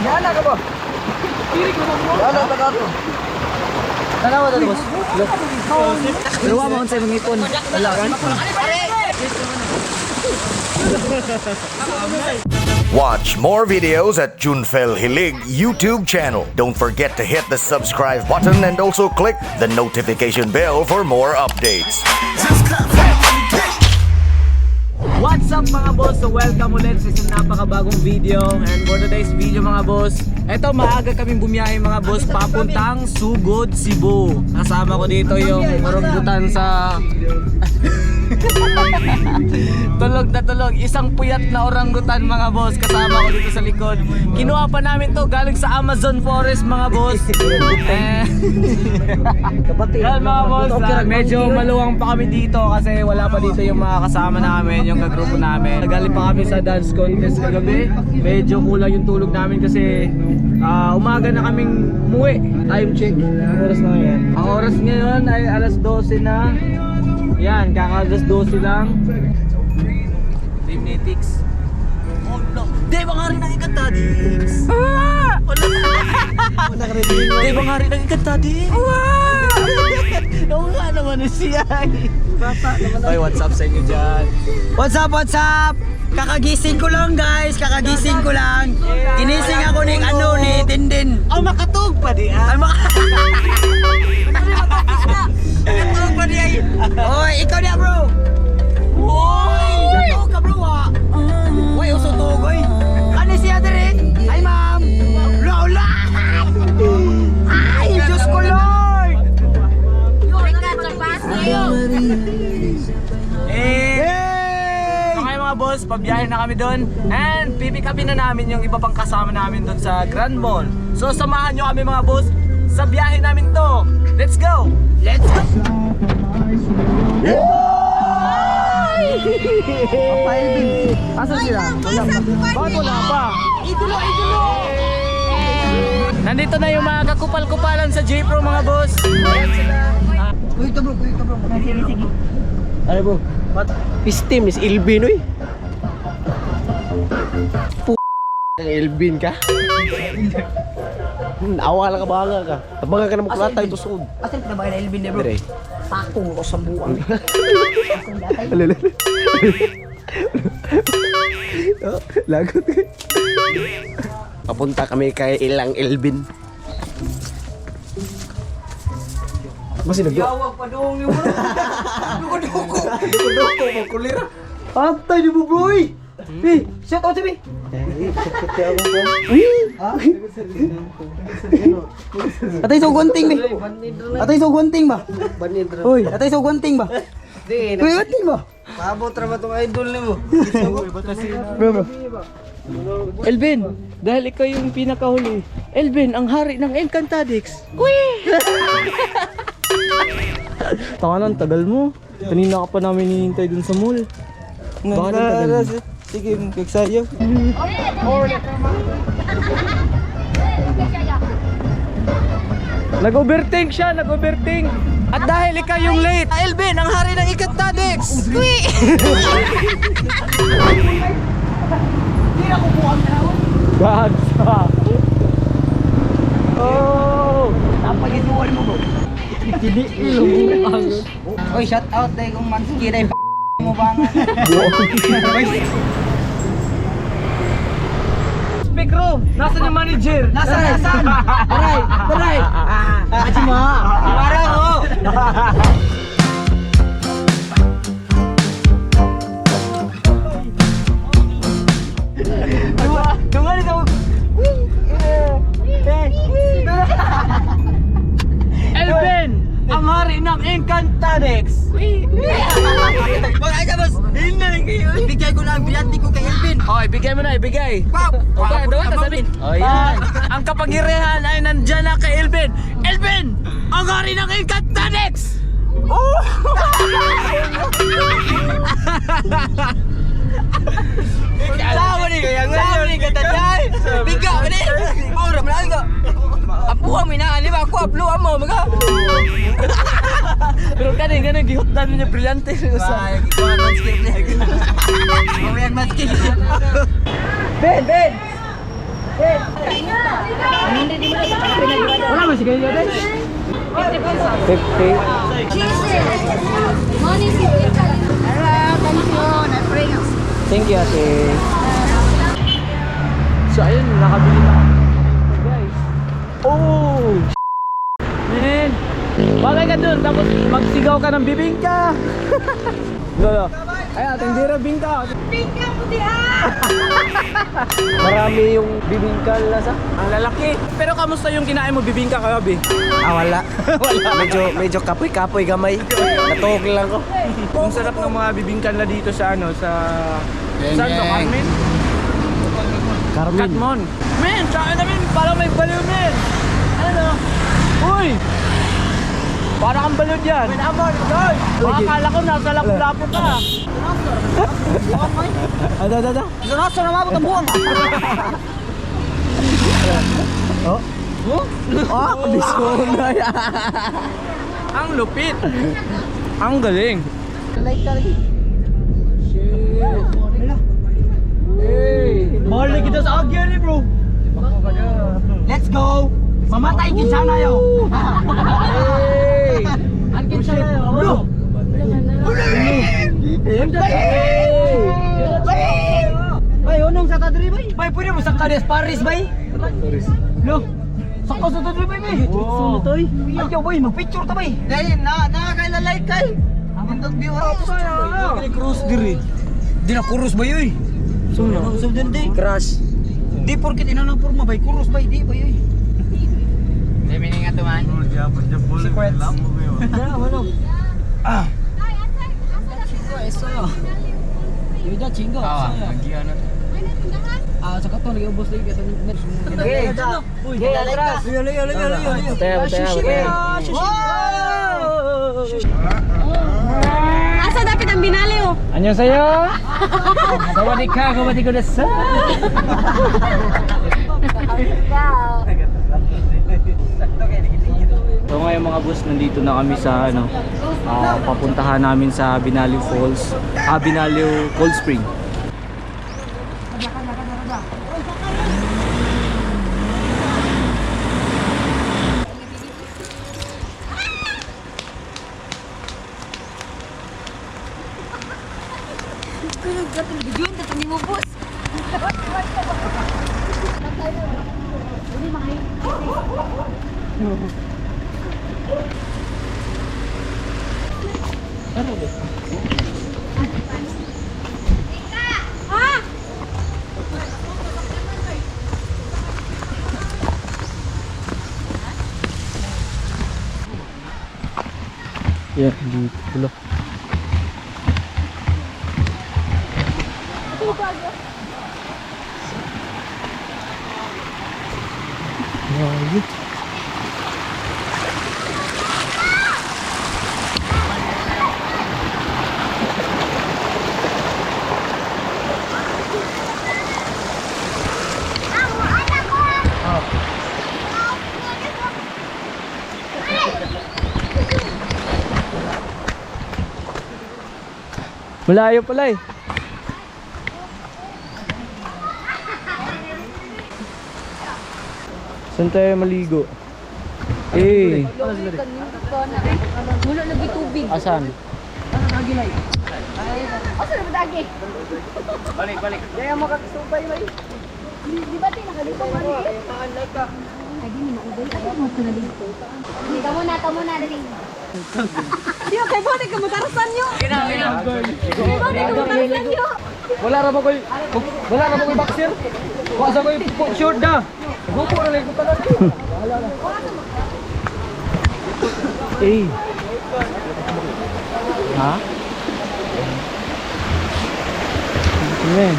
Yana ka ba? Kiri ka ba? Yana ka to. Tanawa to, boss. Pero wa mo sa mangipon. Wala kan? Watch more videos at Junfel Hilig YouTube channel. Don't forget to hit the subscribe button and also click the notification bell for more updates. What's up mga boss? So welcome ulit sa isang napakabagong video. And for today's video mga boss, eto maaga kaming bumiyahe mga boss papuntang Sugod, Cebu. Kasama ko dito yung orangutan sa tulog na tulog, isang puyat na orangutan mga boss. Kasama ko dito sa likod. Kinuha pa namin to galing sa Amazon Forest mga boss. Yan mga boss, medyo maluwang pa kami dito kasi wala pa dito yung mga kasama namin, yung kagrupo namin. Nagaling pa kami sa dance contest kagabi. Medyo kulang yung tulog namin kasi umaga na kaming umuwi. Time check. Ang oras na ngayon? Ang oras ngayon ay alas 12 na. Yan, kaka-alas 12 lang. Limnetics. Oh no. Di ba nga rin ang ikatadix? Wala ka rin. Di ba nga rin ang ikatadix? Oo nga naman siya. Ay, what's up sa inyo dyan? What's up, what's up? Kakagising ko lang guys, kakagising ko lang. Ginising ako ni Tindin. Oh, makatog pa di ah. Katulog pa di ay. Oy, ikaw na bro. Oy, katulog ka bro ah. Oy, usutog oy. Ano siya dire? Ay ma'am. Lola. Ay, Diyos ko Lord. Okay mga boss, pabiyahe na kami doon. And pipick upin na namin yung iba pang kasama namin doon sa Grand Mall. So samahan nyo kami mga boss sa biyahe namin to. Let's go! Let's go. Asan sila? Wala pa. Bakit wala pa? Idolo. Nandito na yung mga kakupal-kupalan sa J-Pro mga boss. Kuya bro. Sige. Ano bro? What? His team is Ilbin, uy. Ilbin ka? Awa lang ka banga ka. Tabangan ka na magkulatay to sud. Asan ka na ba kay Elvin bro? Dire. Pakong ko sa buwan. Lagot ka. Papunta kami kay Ilang Elvin. Masih nagdo. Yawag pa doon yung bro. Duko mo kulira. Antay di mo bro. Shout out sabi. Atay so gunting ba? Atay so gunting ba? Hoy, atay so gunting ba? Hoy, gunting ba? Pabot ra ba tong idol nimo? Bro. Elvin, dahil ikaw yung pinakahuli. Elvin, ang hari ng Encantadix. Uy! Tanganan, tagal mo. Kanina ka pa namin hinihintay dun sa mall. Bakit ang tagal mo? Sige, magsayo. Nag-overthink siya, nag-overthink. At dahil ikaw yung late, Elvin, ang hari ng Encantadix. Uy! Gagsa. Oh! Napagituan mo bro. Kini ilong. Oy, shout out dahil kung manski dahil mo ba nga. Speak room, nasan yung manager? Nasaan? Taray! Aji mo! Para ko! Dumali sa Elvin, ang hari ng Encantadix. Mga boss! Ibigay ko na ang biyati ko kay Elvin. Oh, ibigay mo na, ibigay. Okay, doon ka sabihin. Oh, yan. Ang kapangyarihan ay nandyan na kay Elvin. Elvin, ang hari ng Encantadix. Oh! Sama ni kaya nga. Sama ni kata jay. Biga ni. Ora man nga. Kuha mo na, di ba? Kuha, blow mo, mga. Pero kanin gihutdan niya brilyante sa. Kuha man skill niya. Kuha man skill. Ben! Wala man sige yun. 50 pesos. 50. Morning, Thank you, ate. So, ayun, nakabili na kami. Guys. Oh! Man! Bagay ka dun, tapos magsigaw ka ng bibingka! Lolo. Ay, ating dira bingka. Bingka puti Marami yung bibingka lasa. Ang lalaki. Pero kamusta yung kinain mo bibingka kagabi? Wala. Medyo kapoy-kapoy gamay. Natuog lang ko. Ang sarap ng mga bibingka na dito sa ano, sa... Saan to, Carmen? Katmon. Men, saan namin, parang may baliw, men. Ano? Uy! Parang kang baliw dyan. Akala ko nasa lapu-lapu ka. Ada. Sarasa na mabot ang buwan. Biskona yan. Ang lupit. Ang galing. Hey, mahal na kita sa agyan eh, bro. Let's go! Mamatay kin sana yo. Hey! Angkin siya na yun. Bro! Bay, unong sa tadri bay? Bay, pwede mo sa Kades Paris bay? Lo, sakto sa tadri bay bay? Wow. Toy. Ayaw bay, mag-picture ta bay. Dahil kay lalay kay. Ang view Ini cruise diri. Di na kurus bay oy. Suno. Usab din day. Crash. Di porkit ina ng porma bay, kurus bay di bay oy. Di mininga tuman. Secrets. Ah. Yuda chingo. Sa kato lagi ubos lagi kasi net. Uy, atras. Asa dapat ang binali oh? 안녕하세요. 사와디카, 가와디카 데스. So ngayon mga boss, nandito na kami sa ano, papuntahan namin sa Binaliw Falls, Binaliw Cold Spring. Yun, tatami mo boss. Yeah, dito. Malayo pala eh. Saan tayo maligo? Eh. Mulo lagi tubig. Asan? Asa na ba dagi? Balik. Kaya makakasubay ba? Di ba tayo nakalipay mo? Ay, di mo maubay. Ay, mo ito na dito. Tamo na dali. Di ba kay Bonnie ka matarasan nyo? Kay Bonnie ka matarasan nyo? Wala ra ba ko'y boxer? Wa sa ko'y short da. Gupo na lang ko tanan. Eh. Ha? Amen.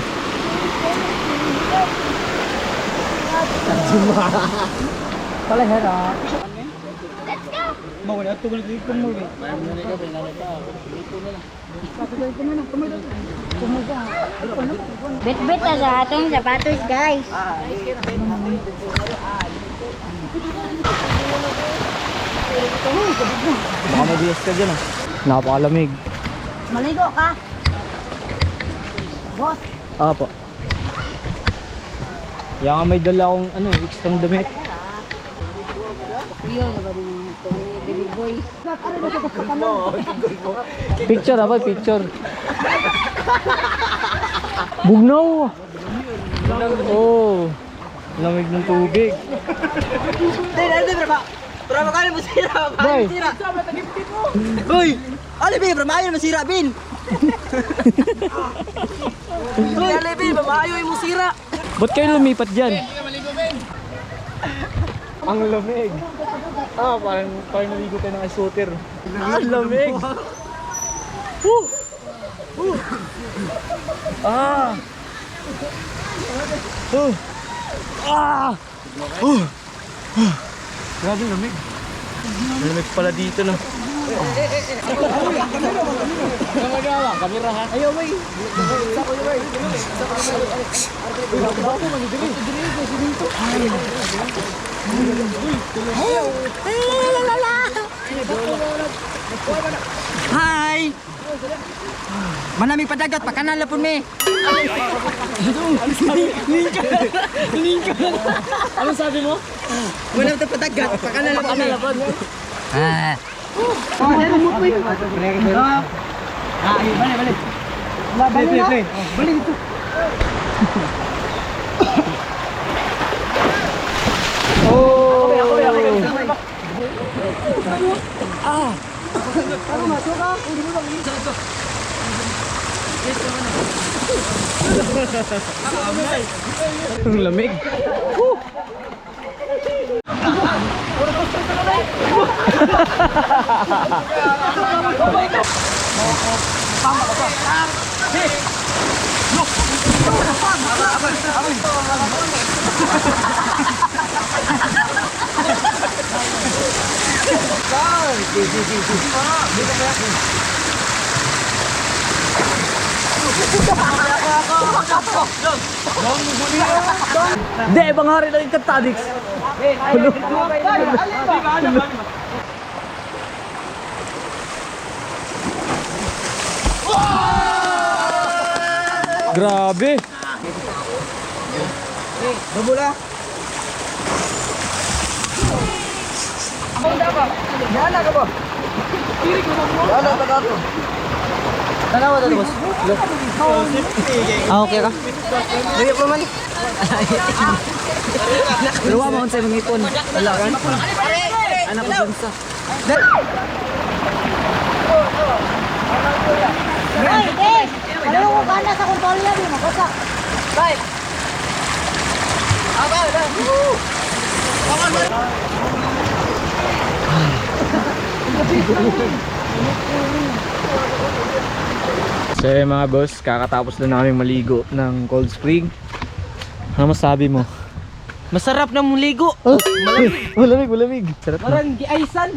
Palahera. Let's go! Mau na tugon dito mo bay. Bet-bet na sa atong sapatos guys. Baka madulas ka dyan ah. Napakalamig. Maligo ka. Boss. Apo. Kaya nga may dala akong extra damit. Yun, ba din ito? Baby boy. Picture apa? Picture. Bugnaw. Oh. Lamig ng tubig. Pero makali mo sira, Boy. sira. Uy! Ali Bin, pramayo mo sira, Bin. Uy, Ali Bin, pramayo mo sira. Ba't kayo lumipat dyan? Ang lamig. Parang naligo tayo ng ice water. Ang lamig. Ah. Grabe lamig. Lamig pala dito no. Kamera ha. Ayaw may. Hi! Manami padagat, pakanala po me. Ano sabi mo? Manami padagat, pakanala po me. Ah. Balik ito. Ang lamig. Hindi, ibang hari lang yung Tadix. Grabe. Babula. Yana ka ba? Yana ka dato. Dalawa dato boss. Ah, okay ka? Kaya pa man. Pero wa mo sa mga ipon. Wala kan? Anak ko bansa. Hey! Ano ko kana sa kontrol niya, di mo basta. Right. Aba, aba. So mga boss, kakatapos na namin maligo ng cold spring. Ano masabi mo? Masarap na muligo. Malamig, malamig. Sarap na. Parang giaisan.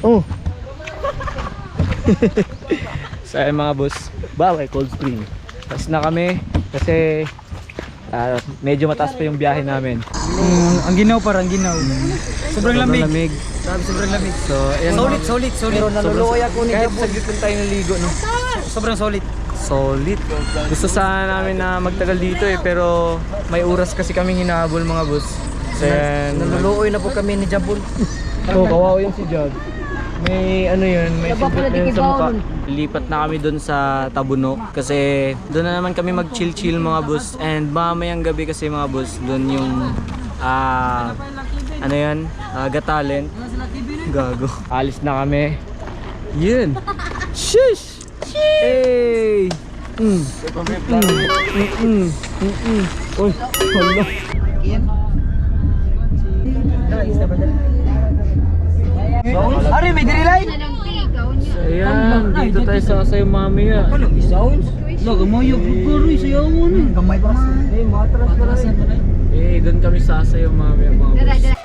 Oh. So ayun mga boss, bawal cold spring. Tapos na kami kasi medyo mataas pa yung biyahe namin. Ang ginaw parang ginaw. Sobrang lamig. Sabi sobrang lamig. So ayan, Solid. Pero naluluoy ako ni kahit saglit lang tayo naligo no. Sobrang solid. Solid. Gusto sana namin na magtagal dito pero may oras kasi kaming hinahabol mga boss. So ayan, Naluluoy na po kami ni Jabul. oh, kawawa yung si Jog. May may Diba pala sugat na yun sa dikibaw mukha. nun? Lipat na kami doon sa Tabunok kasi doon na naman kami mag-chill mga boss. And mamayang gabi kasi mga boss, doon yung Gatalent. Gago. Alis na kami. Yun. Shish! Hey! Uy, hala. Ari, may dirilay. Ayan, dito tayo sa Sasayaw mamaya. Sounds? Gamay yung pagkaroy sayaw mo na. Gamay pa man. Matras pa rin. Doon kami sasayaw mamaya mga boss.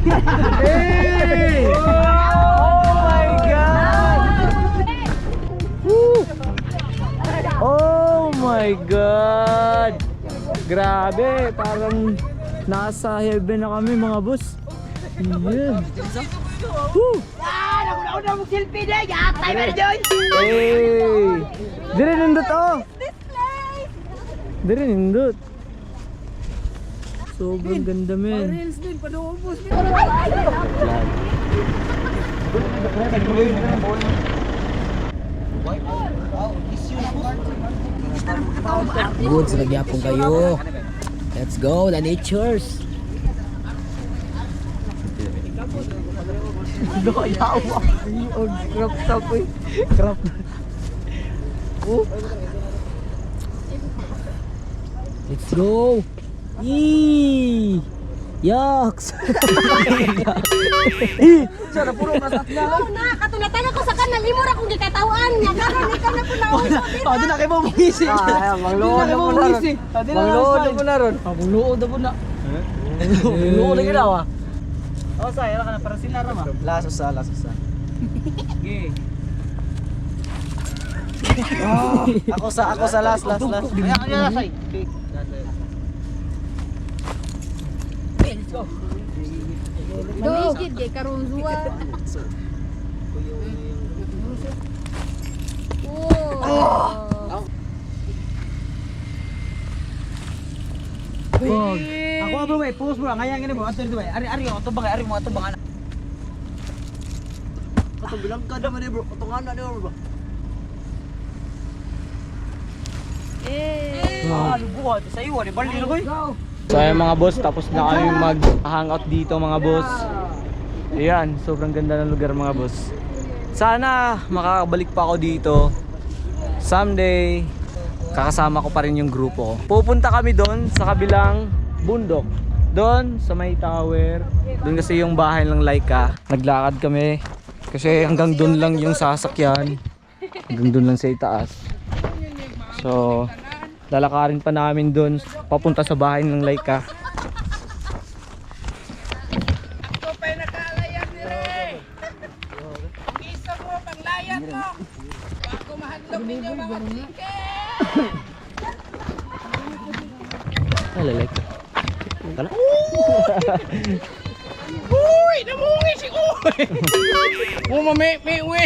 Hey! Oh my God! Woo! Oh my God! Grabe, parang nasa heaven na kami mga boss. Ayan. Woo! Nauna mo selfie na. Yatay mo na dyan. Hey! Dire nindot oh! Dire nindot. Sobrang ganda men. Good, sa nagyapon kayo. Let's go, the natures. Crop top eh. Crop. Let's go. Yee! Yucks! Oo na, katulatan ako sa kanal. Imo ra kung gikatawan niya. Karon ikaw na po na. Doon na kayo mabungisi. Mangluod na po na ron. Mangluod na po na ron. Mangluod na po na. Mangluod na ginawa. O, say, ala ka na para sila rama. Lasos sa. Okay. Ako sa last. Ayan, ayan, say. Maligid kay karon zuwa. Oh. Ako bro, may post bro. Ngayang ini bro. Ato dito, ari mo ato bang. Ato bilang ka naman bro. Ato nga na bro. Buhat sa iyo, di bali ko. So ayun mga boss, tapos na kami mag-hangout dito mga boss. Ayan, sobrang ganda ng lugar mga boss. Sana makakabalik pa ako dito. Someday, kakasama ko pa rin yung grupo ko. Pupunta kami doon sa kabilang bundok. Doon sa may tower. Doon kasi yung bahay ng Laika. Naglakad kami kasi hanggang doon lang yung sasakyan. Hanggang doon lang sa itaas. So, lalakarin pa namin doon papunta sa bahay ng Laika. Hala, Laika. Tala. Uy, namungi si Uy. Umame, uy.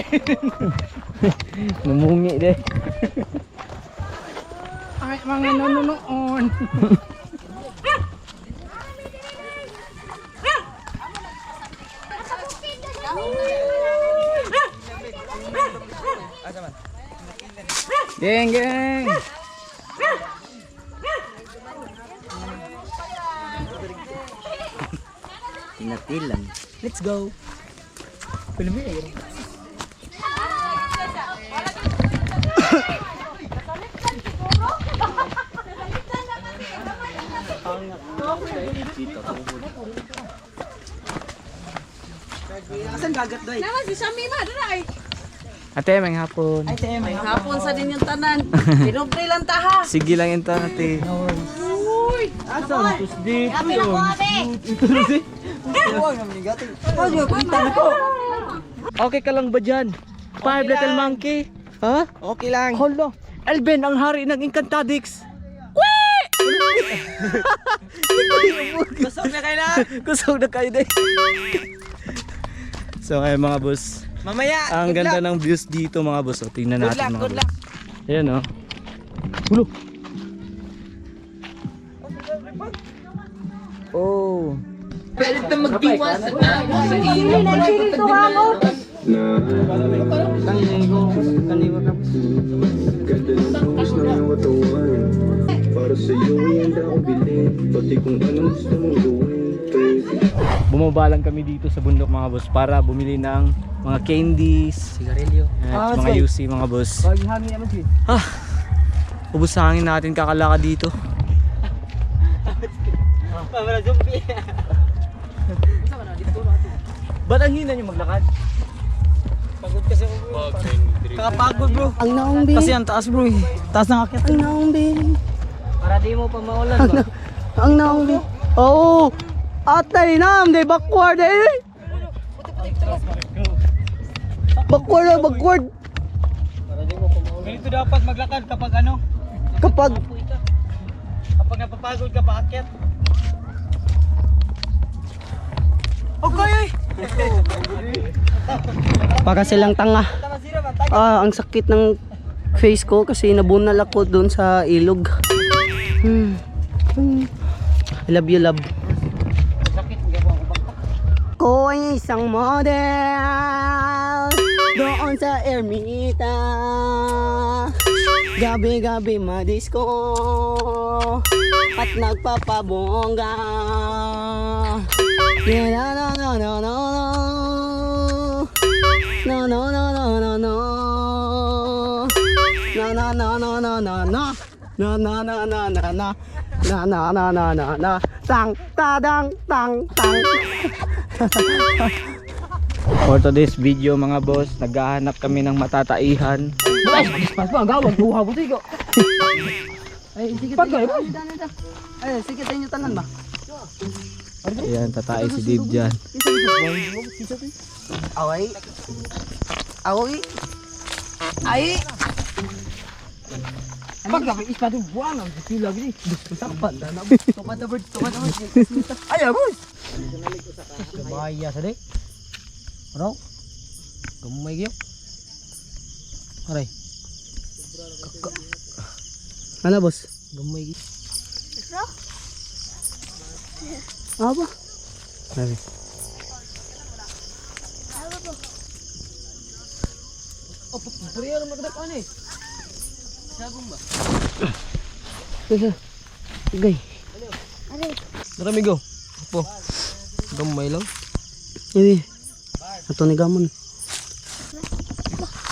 Namungi deh. Ay, mga nanunoon. Geng. Tinatilan. Let's go. Asan gagat doy? Naman si Sami ma dai. Ate, may hapon. Ay, tayo may Hapon sa din yung tanan. Pinubre lang taha. Sige lang ito, ate. Asan? Tusdi. Abi na ko abi. Huwag naman gating. Okay ka lang ba dyan? Five little monkey? Ha? Okay lang. Hala, Alben ang hari ng Encantadix. Kusog na kayo na. Kusog na kayo din. So ngayon mga boss, Mamaya. ang good ganda luck. ng views dito mga boss. O, tingnan Good natin luck, mga good boss. luck. Ayan o. Hulo. Oh. Hindi na chili to mo. Para sa'yo ay handa ko bilhin, pati kung anong gusto mong gawin. Bumaba lang kami dito sa bundok mga boss para bumili ng mga candies, Sigarilyo. at mga UC mga boss. Hangin naman siya. Ubus sa hangin natin kakalaka dito. Wala zombie. Ba't ang hina nyo maglakad? Pagod kasi ako bro. Kakapagod bro. Ang naong Kasi ang taas bro eh. Taas ng akit. naong bin. Para di mo pa maulan ba? Ang naong bin. Oo! Atay nam, day backward eh. Backward. Ganito dapat maglakad kapag ano? Kapag Kapag napapagod ka paakyat. Okay! para silang tanga. Ang sakit ng face ko kasi nabunal ako doon sa ilog. I love you, love. Ko ay isang model doon sa Ermita. Gabi-gabi madisco at nagpapabongga. Yeah, no, no, no, no, no. No, no, no, no, no, no. No, no, no, no, no, no, no. No, no, no, no, no, no. No, no, no, no, no, no. Tang, tadang, tang, tang. For today's video mga boss, naghahanap kami ng matataihan. Mas pa, gawag, buha mo tigo. Ay, sige tayo. Ay, sige tayo yung tanan ba? Ayan, tatai si Dave dyan. Away. Away. Ay. Pagkapi ispa din buang ang sila gini. Sakpan na. Tumat na bird. Ay, boss. Bahaya sa dik. Ano? Gamay gyud. Aray. Ano boss? Gamay gyud. Apa? Nabi. Oh, puriya naman kada kan eh. Sagong ba? Gay. Marami go. Po. Gamay lang. Ini. Ato ni gamon.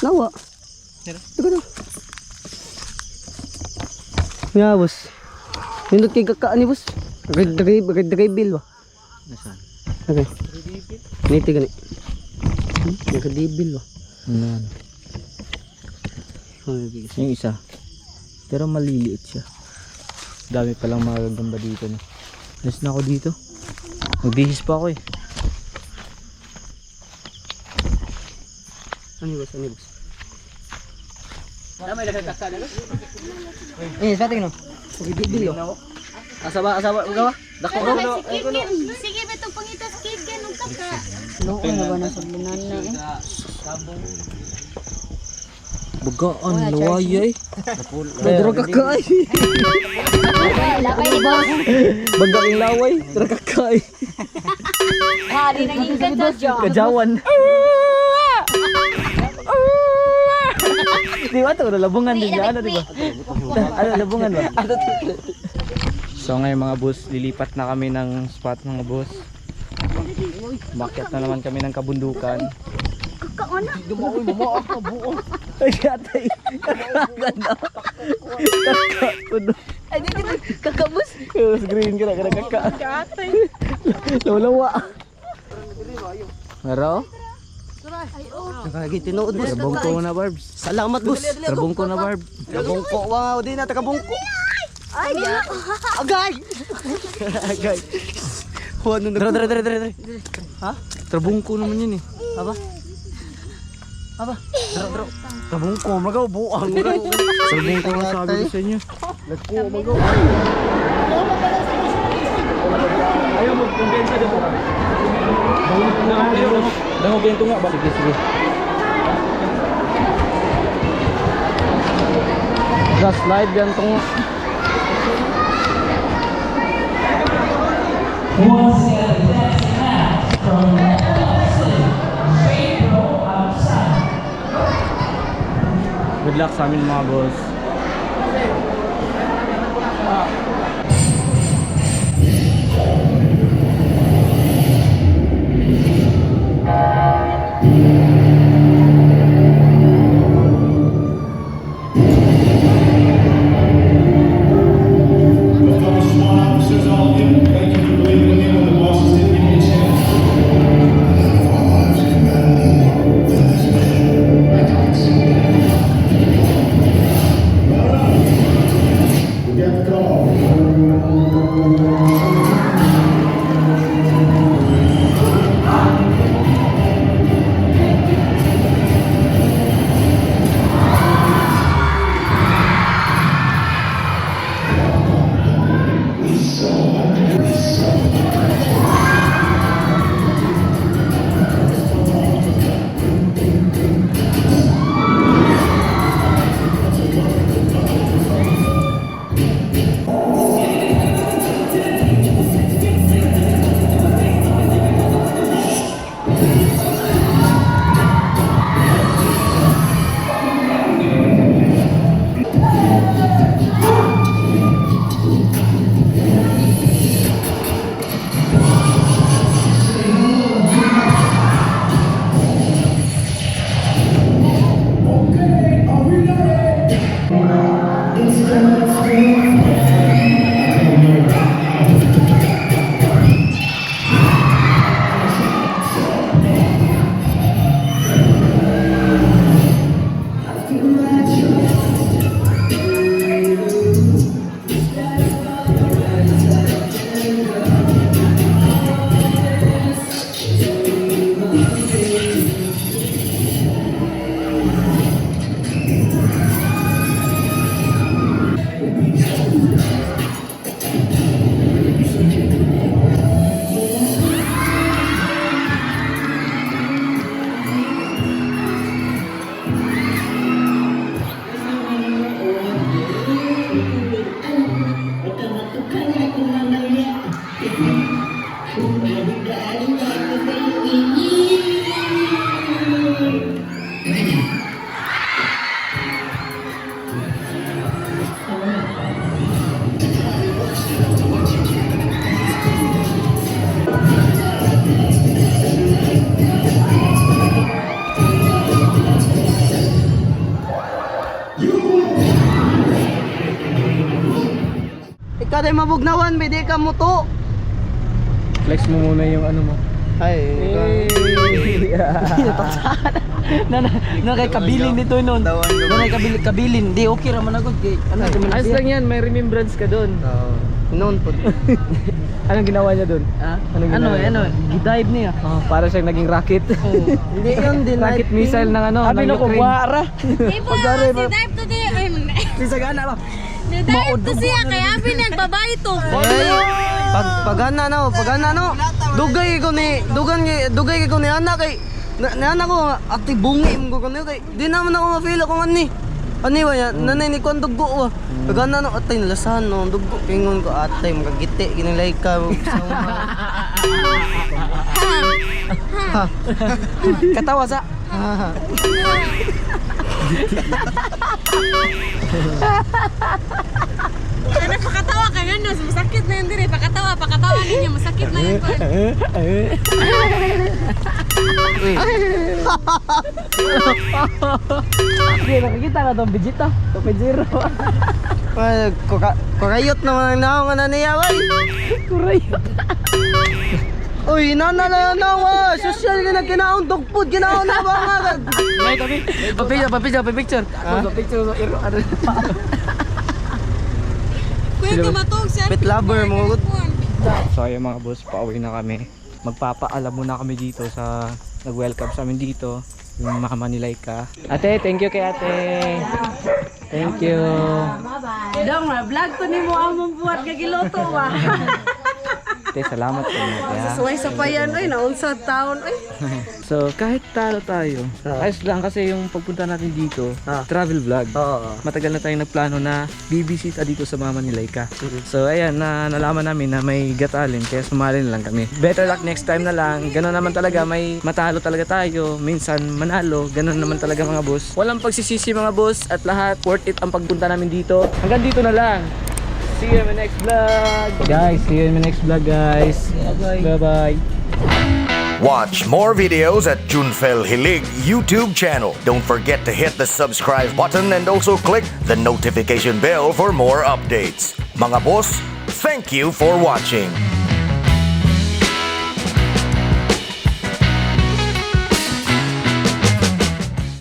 Nawa. Teka na. Ya, boss. Nindot kay kakaan ni boss. Dagay bill ba? Nasaan? Okay. Niti gani. Nagadibil ba? Ano? Yung isa. Pero maliliit siya. Dami palang magagamba dito. No? Alis na ako dito. Magbihis pa ako eh. Ano boss? Damay nagkakasa na. Eh, sa tingin no. Nagadibil ba? Asaba gawa. Dako Ano no. ba si Kikin? Sige ba itong pangitas Kikin ng kaka? Noon na ba na sa banana eh? Bagaan, laway eh. Nadro kakay. Labay ni boss. Bagang laway. Trakakay. Hari naging ganda dyan. Kajawan. Di ba ito? Labungan din niya. Ano di ba? Ano, labungan ba? So ngayon mga boss, lilipat na kami ng spot mga boss. Makyat na naman kami ng kabundukan. Ay, atay. Ganda. Kakapuno. Ay, dito kakabus. Mas green ka na, kaka. Lawlawa. Maro? Nakagi tinuod boss. Trabong ko na, Barbs. Salamat boss. Trabong ko na, Barb. Kabungko. Wow, di na takabungko. Ay, agay. Agay. Ano na? Dre. Ha? Trabong ko naman yun eh. Aba. Dro. Trabong ko, magaw, buang. Trabong ko nga sabi ko sa inyo. Ayaw mag-kumpensa dito. Dango bento nga ba? Sige. Just live yan tong. Good luck sa amin mga boss. Get the call. Kada mabugnawan, may di ka muto. Flex mo muna yung ano mo. Ay, na kay kabilin dito nun. Na kay kabilin. Di okay ra man agad kay. Ano di man Ayos lang yan, may remembrance ka doon. Noon po. Anong ginawa niya doon? Ha? Anong ginawa niya? Gidive niya. Para siyang naging rocket. Hindi yun din. Rocket missile ng ano, Abi ng no ko Ukraine. wara. Ibo, si Dive to di. Ay, Si Sagana ba? si Dive to siya. Kaya abi nagbabay to. Pagana no. Dugay ko ni anak kay ni anak ko ati bungi mo ko kay di naman ako ma-feel ako ani. Ani ba yan? Nanay ni kon dugo wa. Pagana no atay nalasan no dugo pingon ko atay magagiti ginilay ka. Katawa sa. Ano pakatawa ka gano? Masakit na yun dire. Pakatawa ninyo. Masakit na yun. Hindi, nakikita ka itong Vegeta. Vegeta. Kurayot naman ang naong na niya way. Kurayot. Uy, nanala na wa. Social na kinaon dogpud kinaon na ba nga. May kami. Picture. Picture. Ano? Kuya, tumatog siya. Pet lover mo. So ayun mga boss, pauwi na kami. Magpapaalam muna kami dito sa nag-welcome sa amin dito. Yung mama ni Laika. Ate, thank you kay ate. Thank you. Dong, vlog to ni mo among buhat nga giluto wa. Ate, salamat po na. Suway sa payan ay naunsa taon ay. So kahit talo tayo, ayos lang kasi yung pagpunta natin dito, travel vlog. Matagal na tayong nagplano na bibisita dito sa mama ni Laika. So ayan, nalaman namin na may gatalin kaya sumali na lang kami. Better luck next time na lang. Ganon naman talaga, may matalo talaga tayo. Minsan manalo, ganon naman talaga mga boss. Walang pagsisisi mga boss at lahat worth it ang pagpunta namin dito. Hanggang dito na lang. See you in my next vlog. Guys, see you in my next vlog guys. Bye-bye. Watch more videos at Junfel Hilig YouTube channel. Don't forget to hit the subscribe button and also click the notification bell for more updates. Mga boss, thank you for watching.